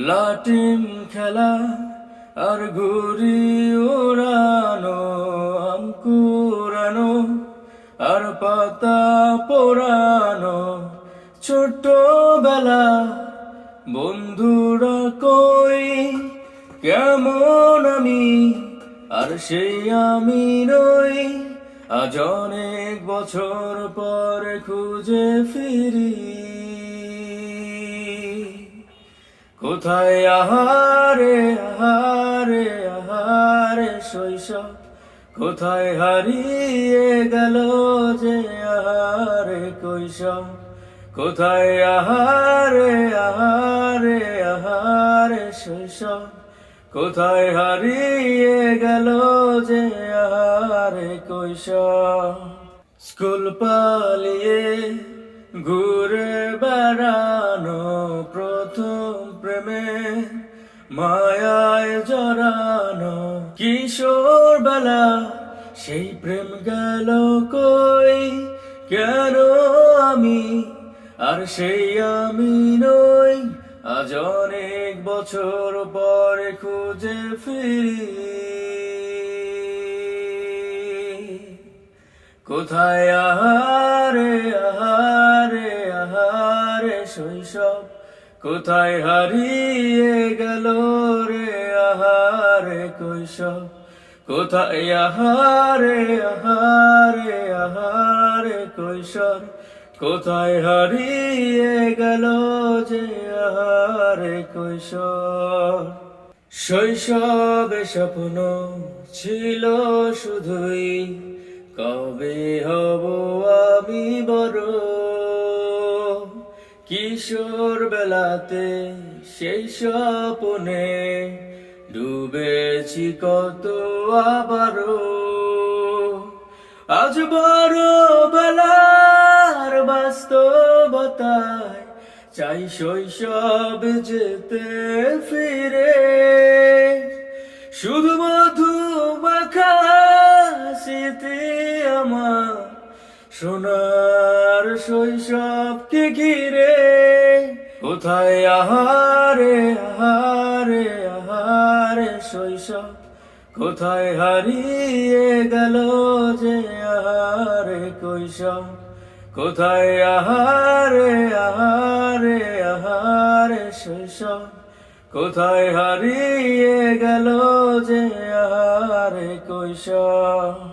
লাটিম খেলা আর ঘুড়ি ওড়ানো, আম কুড়ানো আর পাতা পোড়ানো, ছোটবেলা বন্ধুরা কই কেমন আমি, আর সেই আমি নই। আজ অনেক বছর পরে খুঁজে ফিরি, কোথায় আহারে আহারে আহারে শৈশব, কোথায় হারিয়ে গেল যে আহারে কৈশব, কোথায় আহারে আহারে আহারে শৈশব, কোথায় হারিয়ে গেল যে আহারে কৈশব। স্কুল পালিয়ে ঘুরে বেড়ানো, প্রথম প্রেমে মায়ায় জড়ানো, কিশোর বেলা সেই প্রেম গেল কই, কেন আমি আর সেই আমি নই। আজ অনেক বছর পরে খুঁজে ফিরি, কোথায় আহারে আহারে আহারে শৈশব, কোথায় হারিয়ে গেল রে আহারে কৈশব, কোথায় আহারে আহারে আহারে কৈশোর, কোথায় হারিয়ে গেল যে আহারে কৈশোর। শৈশবে স্বপ্ন ছিল শুধুই, কবে হব আমি বড়। কিশোর বেলাতে সেই স্বপ্নে ডুবেছি কত আবারও। আজ বড় বেলার বাস্তবতায় চাই শৈশব যেতে ফিরে, শুধু মধু মাখা স্মৃতি আমার সোনার শৈশবকে ঘিরে। কোথায় আহারে আহারে আহারে শৈশব, কোথায় হারিয়ে গেল যে আহারে কৈশব, কোথায় আহারে আহারে আহারে শৈশব, কোথায় হারিয়ে গেল যে আহারে কৈশব।